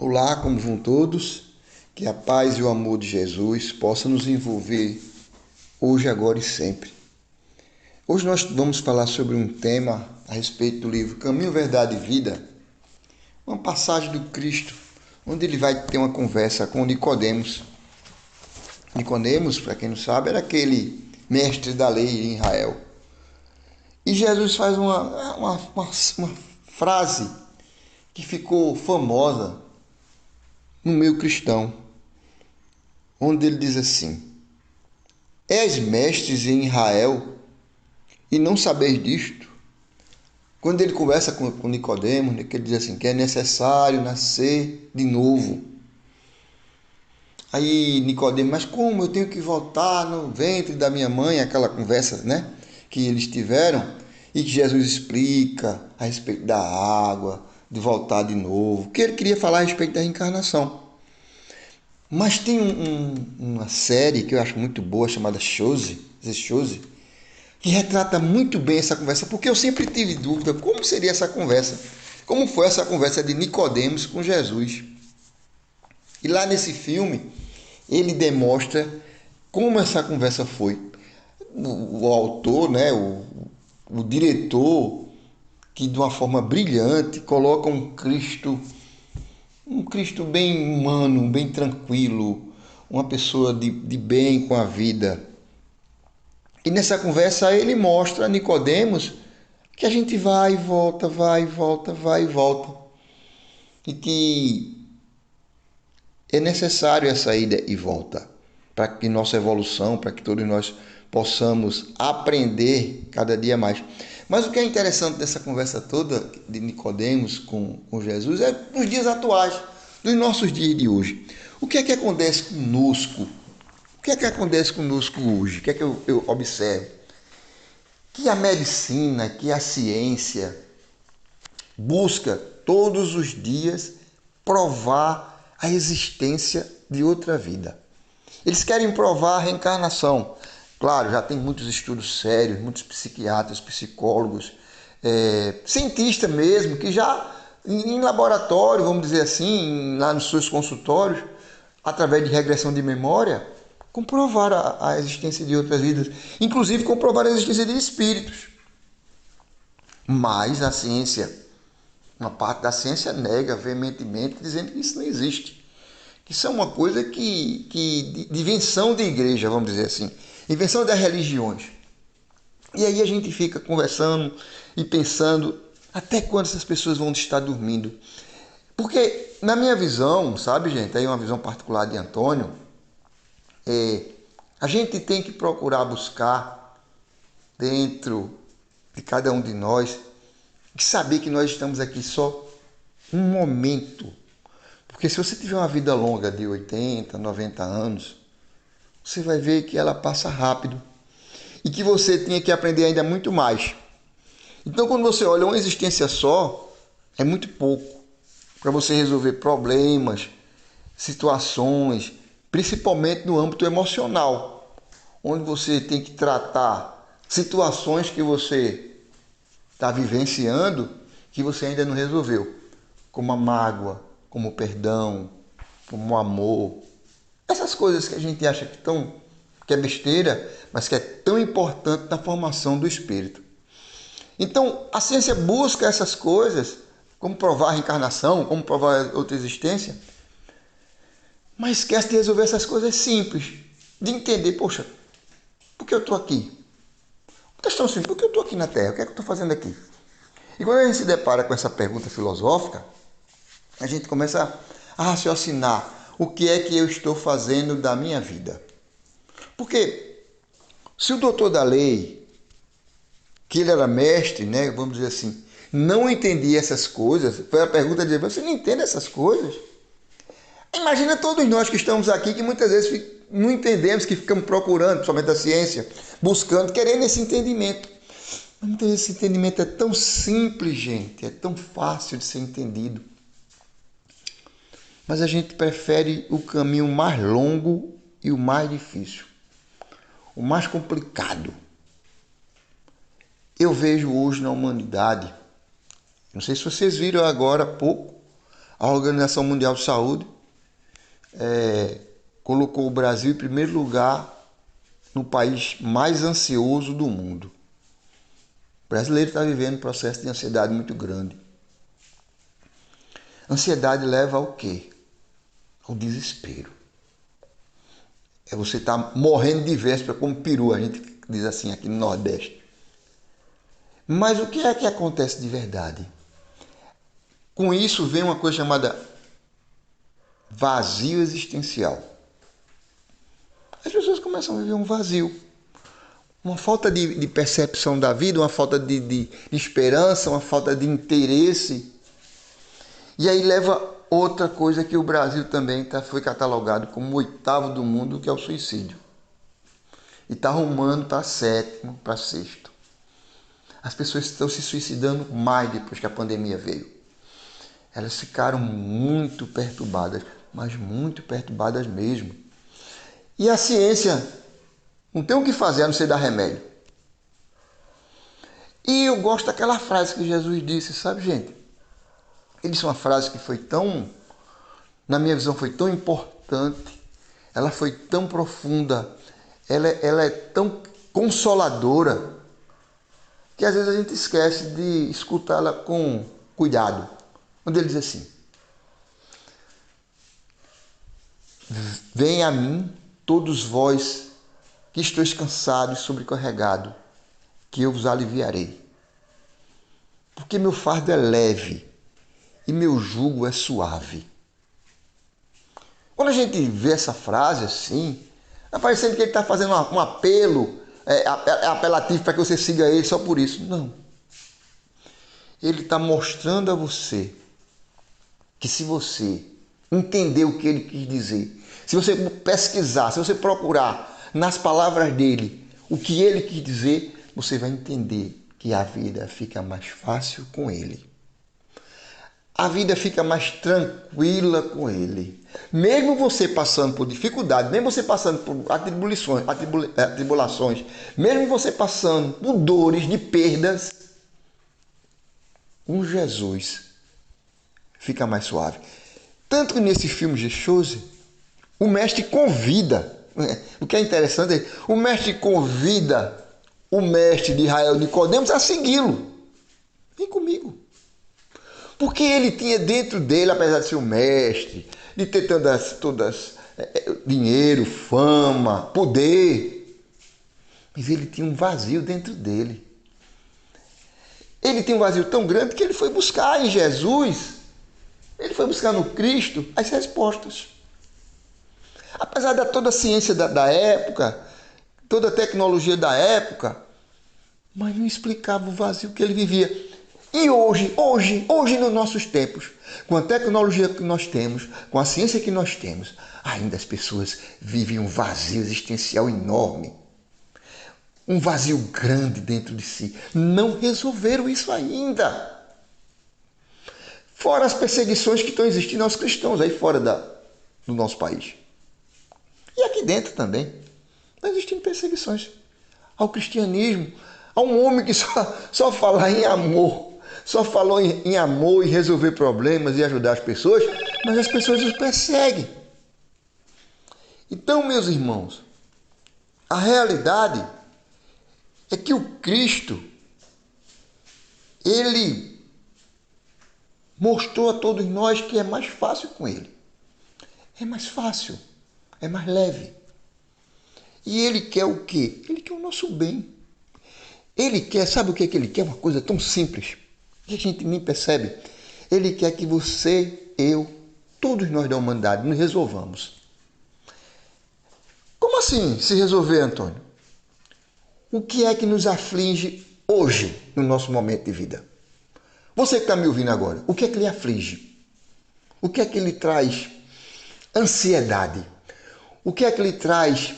Olá, como vão todos? Que a paz e o amor de Jesus possam nos envolver hoje, agora e sempre. Hoje nós vamos falar sobre um tema a respeito do livro Caminho, Verdade e Vida, uma passagem do Cristo, onde ele vai ter uma conversa com Nicodemos. Nicodemos, para quem não sabe, era aquele mestre da lei em Israel. E Jesus faz uma frase que ficou famosa no meio cristão, onde ele diz assim: És mestres em Israel e não sabeis disto? Quando ele conversa com Nicodemos, que ele diz assim, que é necessário nascer de novo. Aí Nicodemos, mas como eu tenho que voltar no ventre da minha mãe? Aquela conversa, né, que eles tiveram, e que Jesus explica a respeito da água, de voltar de novo, que ele queria falar a respeito da reencarnação. Mas tem uma série que eu acho muito boa, chamada Chose, que retrata muito bem essa conversa, porque eu sempre tive dúvida como seria essa conversa, como foi essa conversa de Nicodemos com Jesus. E lá nesse filme, ele demonstra como essa conversa foi. O autor, né, o diretor, que de uma forma brilhante coloca um Cristo bem humano, bem tranquilo, uma pessoa de bem com a vida. E nessa conversa ele mostra a Nicodemos que a gente vai e volta, vai e volta, vai e volta. E que é necessário essa ida e volta para que nossa evolução, para que todos nós possamos aprender cada dia mais. Mas o que é interessante dessa conversa toda de Nicodemos com Jesus é nos dias atuais, dos nossos dias de hoje. O que é que acontece conosco? O que é que acontece conosco hoje? O que é que eu observo? Que a medicina, que a ciência busca todos os dias provar a existência de outra vida. Eles querem provar a reencarnação. Claro, já tem muitos estudos sérios, muitos psiquiatras, psicólogos, cientistas mesmo, que já em laboratório, vamos dizer assim, lá nos seus consultórios, através de regressão de memória, comprovaram a existência de outras vidas, inclusive comprovaram a existência de espíritos. Mas a ciência, uma parte da ciência nega veementemente, dizendo que isso não existe. Que isso é uma coisa de invenção de igreja, vamos dizer assim, invenção das religiões. E aí a gente fica conversando e pensando até quando essas pessoas vão estar dormindo. Porque na minha visão, sabe, gente, aí uma visão particular de Antônio, a gente tem que procurar buscar dentro de cada um de nós e saber que nós estamos aqui só um momento. Porque se você tiver uma vida longa de 80, 90 anos, você vai ver que ela passa rápido e que você tinha que aprender ainda muito mais. Então, quando você olha uma existência só, é muito pouco para você resolver problemas, situações, principalmente no âmbito emocional, onde você tem que tratar situações que você está vivenciando que você ainda não resolveu, como a mágoa, como o perdão, como o amor. Essas coisas que a gente acha que é besteira, mas que é tão importante na formação do espírito. Então, a ciência busca essas coisas, como provar a reencarnação, como provar outra existência, mas esquece de resolver essas coisas simples, de entender, poxa, por que eu estou aqui? Questão simples, por que eu estou aqui na Terra? O que é que eu estou fazendo aqui? E quando a gente se depara com essa pergunta filosófica, a gente começa a raciocinar o que é que eu estou fazendo da minha vida. Porque se o doutor da lei, que ele era mestre, né, vamos dizer assim, não entendia essas coisas, foi a pergunta de você não entende essas coisas? Imagina todos nós que estamos aqui, que muitas vezes não entendemos, que ficamos procurando, principalmente a ciência, buscando, querendo esse entendimento. Mas muitas vezes esse entendimento é tão simples, gente, é tão fácil de ser entendido. Mas a gente prefere o caminho mais longo e o mais difícil, o mais complicado. Eu vejo hoje na humanidade, não sei se vocês viram agora há pouco, a Organização Mundial de Saúde colocou o Brasil em primeiro lugar no país mais ansioso do mundo. O brasileiro está vivendo um processo de ansiedade muito grande. Ansiedade leva ao quê? Ao desespero. É você estar morrendo de véspera como peru, a gente diz assim aqui no Nordeste. Mas o que é que acontece de verdade? Com isso vem uma coisa chamada vazio existencial. As pessoas começam a viver um vazio, uma falta de percepção da vida, uma falta de esperança, uma falta de interesse. E aí leva outra coisa que o Brasil também foi catalogado como o 8º do mundo, que é o suicídio. E está arrumando para 7º, para 6º. As pessoas estão se suicidando mais depois que a pandemia veio. Elas ficaram muito perturbadas, mas muito perturbadas mesmo. E a ciência não tem o que fazer a não ser dar remédio. E eu gosto daquela frase que Jesus disse, sabe, gente? Ele disse uma frase que foi tão, na minha visão, foi tão importante, ela foi tão profunda, ela é tão consoladora, que às vezes a gente esquece de escutá-la com cuidado. Quando ele diz assim: venha a mim, todos vós que estáis cansados e sobrecarregados, que eu vos aliviarei. Porque meu fardo é leve e meu jugo é suave. Quando a gente vê essa frase assim, está parecendo que ele está fazendo um apelo, apelativo para que você siga ele só por isso. Não. Ele está mostrando a você que se você entender o que ele quis dizer, se você pesquisar, se você procurar nas palavras dele o que ele quis dizer, você vai entender que a vida fica mais fácil com ele. A vida fica mais tranquila com ele. Mesmo você passando por dificuldade, mesmo você passando por atribulações, mesmo você passando por dores de perdas, com Jesus fica mais suave. Tanto que nesse filme Jesus, o mestre convida, o que é interessante, o mestre convida o mestre de Israel, Nicodemos, a segui-lo. Vem comigo. Porque ele tinha dentro dele, apesar de ser um mestre, de ter todas dinheiro, fama, poder, mas ele tinha um vazio dentro dele. Ele tinha um vazio tão grande que ele foi buscar em Jesus, ele foi buscar no Cristo as respostas. Apesar de toda a ciência da época, toda a tecnologia da época, mas não explicava o vazio que ele vivia. E hoje, nos nossos tempos, com a tecnologia que nós temos, com a ciência que nós temos, ainda as pessoas vivem um vazio existencial enorme. Um vazio grande dentro de si. Não resolveram isso ainda. Fora as perseguições que estão existindo aos cristãos aí fora do nosso país. E aqui dentro também. Estão existindo perseguições ao cristianismo, a um homem que só fala em amor. Só falou em amor e resolver problemas e ajudar as pessoas, mas as pessoas os perseguem. Então, meus irmãos, a realidade é que o Cristo, ele mostrou a todos nós que é mais fácil com ele. É mais fácil, é mais leve. E ele quer o quê? Ele quer o nosso bem. Ele quer, sabe o que ele quer? Uma coisa tão simples, que a gente nem percebe. Ele quer que você, eu, todos nós da humanidade, nos resolvamos. Como assim se resolver, Antônio? O que é que nos aflige hoje, no nosso momento de vida? Você que está me ouvindo agora, o que é que lhe aflige? O que é que lhe traz ansiedade? O que é que lhe traz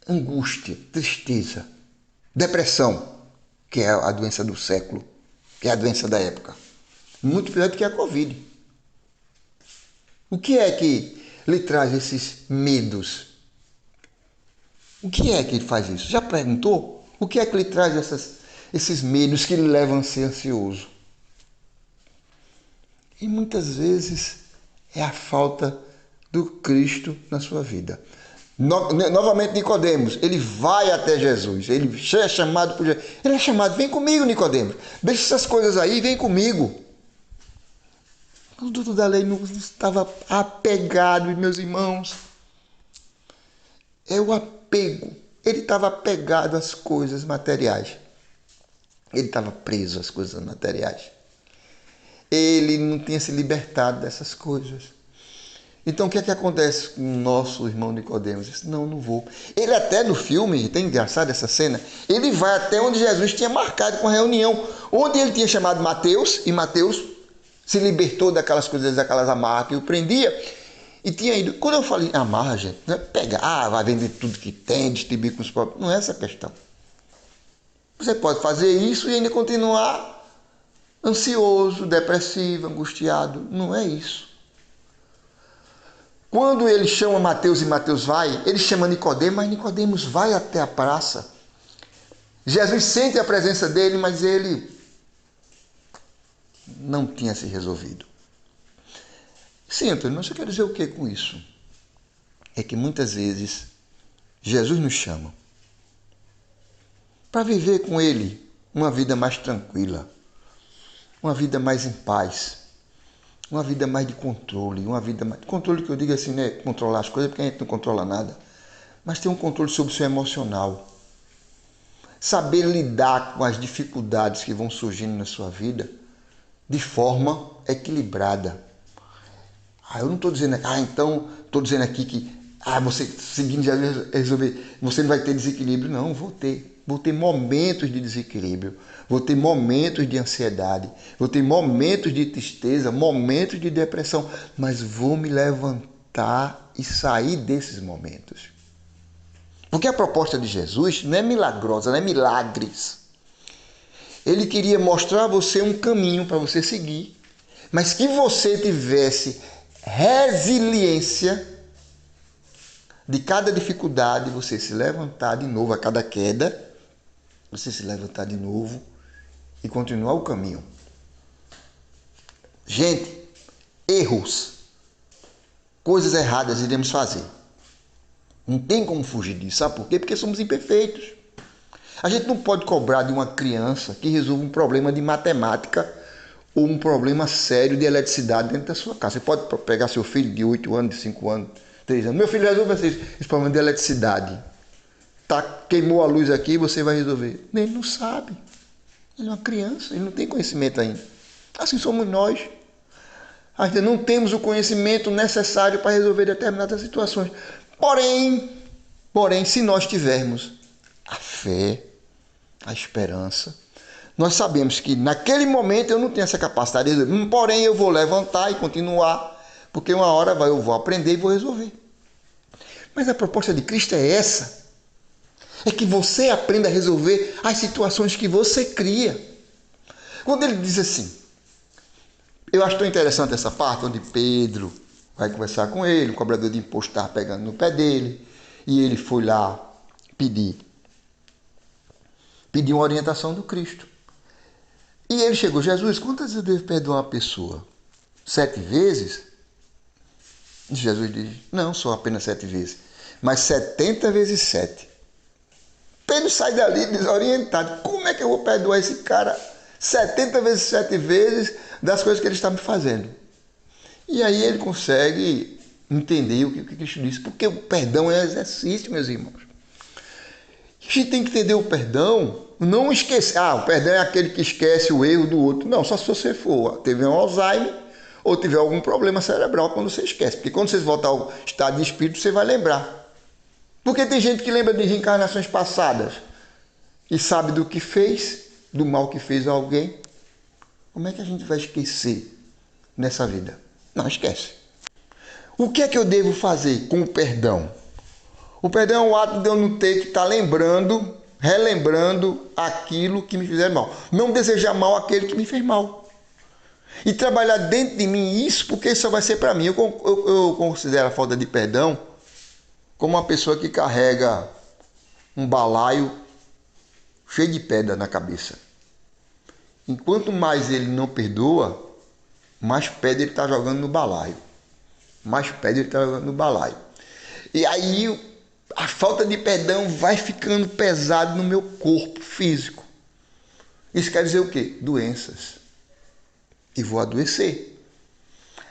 angústia, tristeza, depressão, que é a doença do século, que é a doença da época? Muito pior do que a Covid. O que é que lhe traz esses medos? O que é que ele faz isso? Já perguntou? O que é que lhe traz esses medos que lhe levam a ser ansioso? E muitas vezes é a falta do Cristo na sua vida. Novamente Nicodemos, ele vai até Jesus, ele é chamado por Jesus. Ele é chamado, vem comigo, Nicodemos. Deixa essas coisas aí, vem comigo. O doutor da lei não estava apegado, meus irmãos. É o apego. Ele estava apegado às coisas materiais. Ele estava preso às coisas materiais. Ele não tinha se libertado dessas coisas. Então o que é que acontece com o nosso irmão Nicodemos? Ele disse, não vou. Ele até no filme, tem engraçado essa cena, ele vai até onde Jesus tinha marcado com a reunião, onde ele tinha chamado Mateus, e Mateus se libertou daquelas coisas, daquelas amarras que o prendia, e tinha ido. Quando eu falei amarra, gente, não é pegar, vai vender tudo que tem, distribuir com os próprios. Não é essa a questão. Você pode fazer isso e ainda continuar ansioso, depressivo, angustiado. Não é isso. Quando ele chama Mateus e Mateus vai, ele chama Nicodemos, mas Nicodemos vai até a praça. Jesus sente a presença dele, mas ele não tinha se resolvido. Sim, Antônio, mas eu quero dizer o que com isso? É que muitas vezes Jesus nos chama para viver com ele uma vida mais tranquila, uma vida mais em paz, uma vida mais de controle, uma vida mais... Controle que eu digo assim, né? Controlar as coisas, porque a gente não controla nada. Mas ter um controle sobre o seu emocional. Saber lidar com as dificuldades que vão surgindo na sua vida de forma equilibrada. Eu não estou dizendo... então, estou dizendo aqui que... você seguindo já resolver... Você não vai ter desequilíbrio. Não, vou ter. Vou ter momentos de desequilíbrio, vou ter momentos de ansiedade, vou ter momentos de tristeza, momentos de depressão, mas vou me levantar e sair desses momentos. Porque a proposta de Jesus não é milagrosa, não é milagres. Ele queria mostrar a você um caminho para você seguir, mas que você tivesse resiliência de cada dificuldade, você se levantar de novo a cada queda, você se levantar de novo e continuar o caminho. Gente, erros, coisas erradas iremos fazer. Não tem como fugir disso. Sabe por quê? Porque somos imperfeitos. A gente não pode cobrar de uma criança que resolva um problema de matemática ou um problema sério de eletricidade dentro da sua casa. Você pode pegar seu filho de 8 anos, de 5 anos, 3 anos. Meu filho resolve esse problema de eletricidade. Queimou a luz aqui, você vai resolver. Ele não sabe. Ele é uma criança, ele não tem conhecimento ainda. Assim somos nós. Ainda não temos o conhecimento necessário para resolver determinadas situações. Porém, se nós tivermos a fé, a esperança, nós sabemos que naquele momento eu não tenho essa capacidade de resolver. Porém, eu vou levantar e continuar, porque uma hora eu vou aprender e vou resolver. Mas a proposta de Cristo é essa. É que você aprenda a resolver as situações que você cria. Quando ele diz assim, eu acho tão interessante essa parte onde Pedro vai conversar com ele, o cobrador de imposto estava pegando no pé dele, e ele foi lá pedir uma orientação do Cristo. E ele chegou, Jesus, quantas vezes eu devo perdoar uma pessoa? 7 vezes? Jesus diz, não, só apenas 7 vezes, mas 70 vezes 7. Pedro sai dali desorientado. Como é que eu vou perdoar esse cara 70 vezes 7 vezes das coisas que ele está me fazendo? E aí ele consegue entender o que Cristo disse. Porque o perdão é exercício, meus irmãos. A gente tem que entender o perdão, não esquecer. O perdão é aquele que esquece o erro do outro. Não, só se você teve um Alzheimer ou tiver algum problema cerebral quando você esquece. Porque quando você voltar ao estado de espírito, você vai lembrar. Porque tem gente que lembra de reencarnações passadas e sabe do que fez, do mal que fez a alguém. Como é que a gente vai esquecer nessa vida? Não, esquece. O que é que eu devo fazer com o perdão? O perdão é o ato de eu não ter que estar relembrando aquilo que me fizeram mal. Não desejar mal àquele que me fez mal. E trabalhar dentro de mim isso, porque isso só vai ser para mim. Eu considero a falta de perdão como uma pessoa que carrega um balaio cheio de pedra na cabeça. Enquanto mais ele não perdoa, mais pedra ele está jogando no balaio. Mais pedra ele está jogando no balaio. E aí a falta de perdão vai ficando pesado no meu corpo físico. Isso quer dizer o quê? Doenças. E vou adoecer.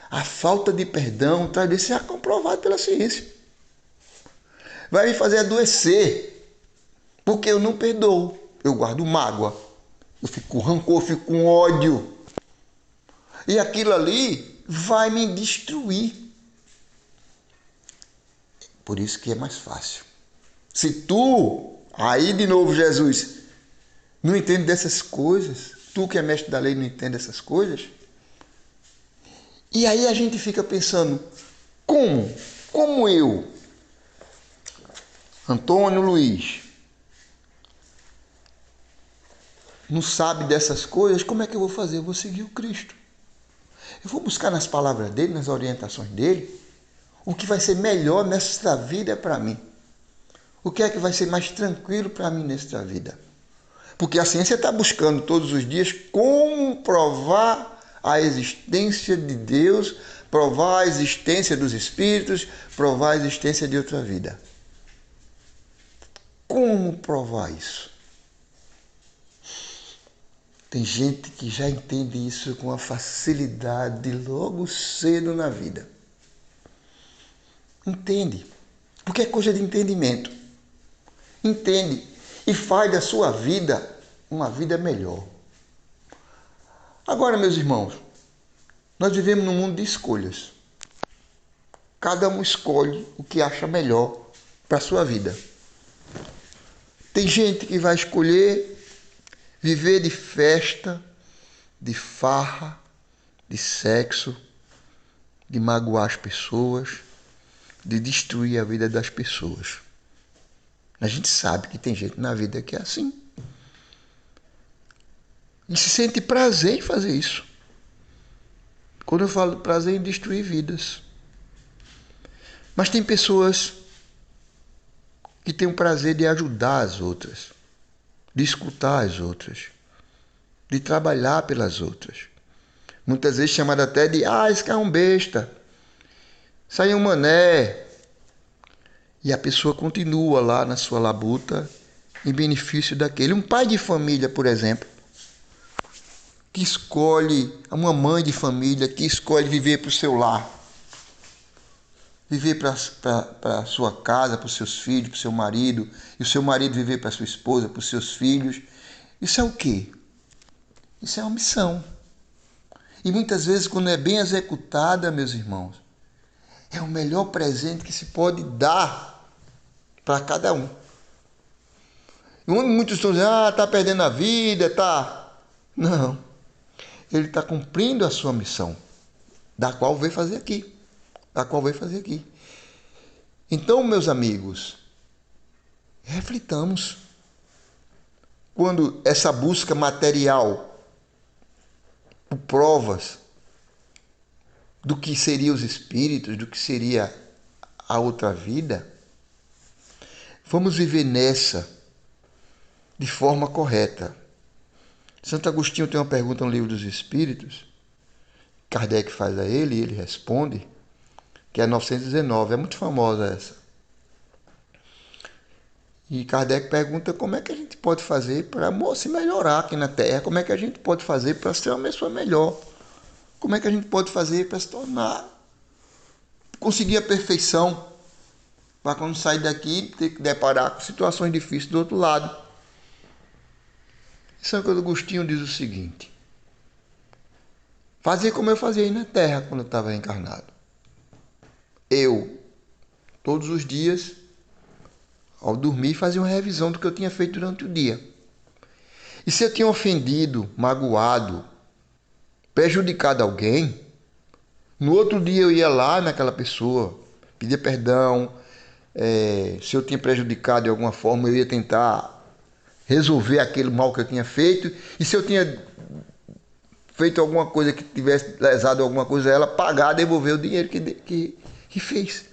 A falta de perdão traz isso já comprovado pela ciência. Vai me fazer adoecer. Porque eu não perdoo. Eu guardo mágoa. Eu fico com rancor, eu fico com ódio. E aquilo ali vai me destruir. Por isso que é mais fácil. Se tu, aí de novo Jesus, não entende dessas coisas, tu que é mestre da lei não entende dessas coisas, e aí a gente fica pensando, como eu, Antônio Luiz, não sabe dessas coisas, como é que eu vou fazer? Eu vou seguir o Cristo. Eu vou buscar nas palavras dele, nas orientações dele, o que vai ser melhor nesta vida para mim. O que é que vai ser mais tranquilo para mim nesta vida? Porque a ciência está buscando todos os dias como provar a existência de Deus, provar a existência dos espíritos, provar a existência de outra vida. Como provar isso? Tem gente que já entende isso com uma facilidade logo cedo na vida. Entende? Porque é coisa de entendimento. Entende e faz da sua vida uma vida melhor. Agora, meus irmãos, nós vivemos num mundo de escolhas. Cada um escolhe o que acha melhor para a sua vida. Tem gente que vai escolher viver de festa, de farra, de sexo, de magoar as pessoas, de destruir a vida das pessoas. A gente sabe que tem gente na vida que é assim. E se sente prazer em fazer isso. Quando eu falo prazer em destruir vidas. Mas tem pessoas que têm o prazer de ajudar as outras, de escutar as outras, de trabalhar pelas outras. Muitas vezes chamada até de, esse cara é um besta, isso aí é um mané. E a pessoa continua lá na sua labuta em benefício daquele. Um pai de família, por exemplo, que escolhe, uma mãe de família que escolhe viver para o seu lar, viver para a sua casa, para os seus filhos, para o seu marido, e o seu marido viver para a sua esposa, para os seus filhos. Isso é o quê? Isso é uma missão. E muitas vezes, quando é bem executada, meus irmãos, é o melhor presente que se pode dar para cada um. E muitos estão dizendo, está perdendo a vida, tá. Não. Ele está cumprindo a sua missão, da qual veio fazer aqui. Então, meus amigos, reflitamos. Quando essa busca material por provas do que seriam os espíritos, do que seria a outra vida, vamos viver nessa de forma correta. Santo Agostinho tem uma pergunta no Livro dos Espíritos, Kardec faz a ele e ele responde, que é 919, é muito famosa essa. E Kardec pergunta como é que a gente pode fazer para se melhorar aqui na Terra, como é que a gente pode fazer para ser uma pessoa melhor, como é que a gente pode fazer para se tornar, conseguir a perfeição, para quando sair daqui ter que deparar com situações difíceis do outro lado. Santo Agostinho diz o seguinte: fazer como eu fazia aí na Terra quando eu estava encarnado. Eu, todos os dias, ao dormir, fazia uma revisão do que eu tinha feito durante o dia. E se eu tinha ofendido, magoado, prejudicado alguém, no outro dia eu ia lá naquela pessoa, pedia perdão. Se eu tinha prejudicado de alguma forma, eu ia tentar resolver aquele mal que eu tinha feito. E se eu tinha feito alguma coisa que tivesse lesado alguma coisa a ela, pagar, devolver o dinheiro que fez.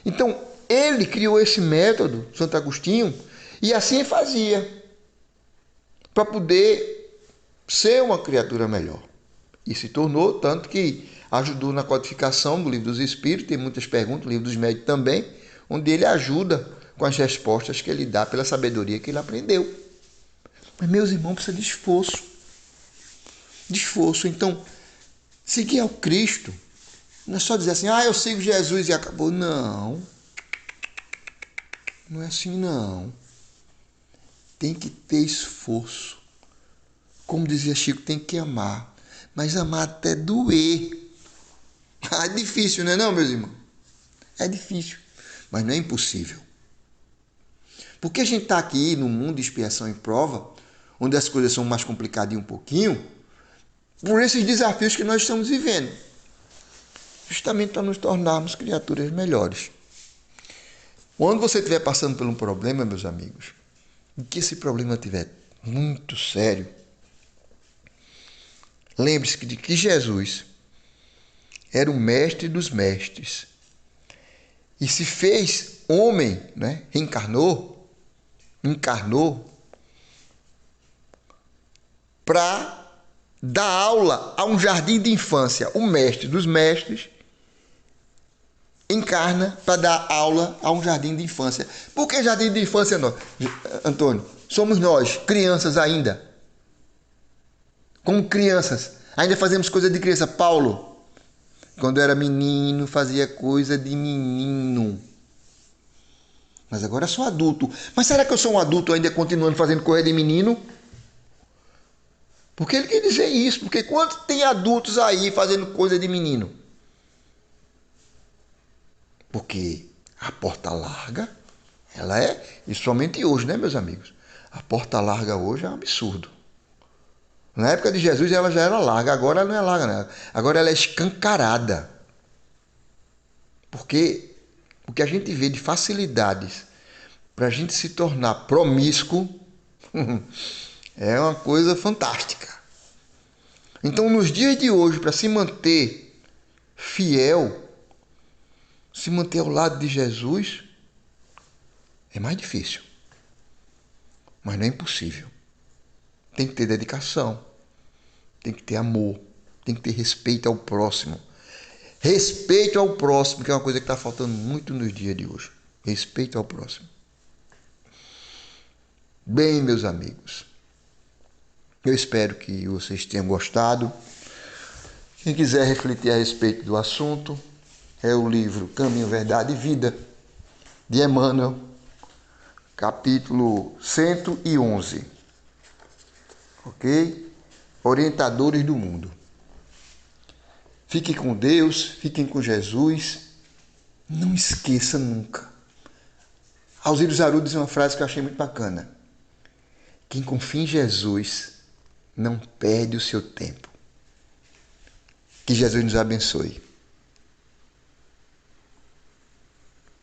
Então, ele criou esse método, Santo Agostinho, e assim fazia, para poder ser uma criatura melhor. E se tornou, tanto que ajudou na codificação do Livro dos Espíritos, tem muitas perguntas, o Livro dos Médiuns também, onde ele ajuda com as respostas que ele dá pela sabedoria que ele aprendeu. Mas, meus irmãos, precisa de esforço. De esforço. Então, seguir ao Cristo não é só dizer assim, eu sigo Jesus e acabou. Não. Não é assim, não. Tem que ter esforço. Como dizia Chico, tem que amar. Mas amar até doer. É difícil, não é não, meus irmãos? É difícil. Mas não é impossível. Porque a gente está aqui no mundo de expiação e prova, onde as coisas são mais complicadinhas um pouquinho, por esses desafios que nós estamos vivendo. Justamente para nos tornarmos criaturas melhores. Quando você estiver passando por um problema, meus amigos, e que esse problema estiver muito sério, lembre-se de que Jesus era o mestre dos mestres e se fez homem, né? Encarnou para dar aula a um jardim de infância. O mestre dos mestres encarna para dar aula a um jardim de infância. Por que jardim de infância, não? Antônio? Somos nós, crianças ainda. Como crianças. Ainda fazemos coisa de criança. Paulo, quando era menino, fazia coisa de menino. Mas agora sou adulto. Mas será que eu sou um adulto ainda continuando fazendo coisa de menino? Porque ele quer dizer isso. Porque quantos tem adultos aí fazendo coisa de menino? Porque a porta larga, ela é, e somente hoje, né, meus amigos? A porta larga hoje é um absurdo. Na época de Jesus ela já era larga, agora ela não é larga, não. Agora ela é escancarada. Porque o que a gente vê de facilidades para a gente se tornar promíscuo é uma coisa fantástica. Então, nos dias de hoje, para se manter fiel, se manter ao lado de Jesus, é mais difícil. Mas não é impossível. Tem que ter dedicação, tem que ter amor, tem que ter respeito ao próximo. Respeito ao próximo, que é uma coisa que está faltando muito nos dias de hoje. Respeito ao próximo. Bem, meus amigos, eu espero que vocês tenham gostado. Quem quiser refletir a respeito do assunto, é o livro Caminho, Verdade e Vida, de Emmanuel, capítulo 111. Ok? Orientadores do mundo. Fiquem com Deus, fiquem com Jesus. Não esqueça nunca. Alzira Zaru diz uma frase que eu achei muito bacana. Quem confia em Jesus não perde o seu tempo. Que Jesus nos abençoe.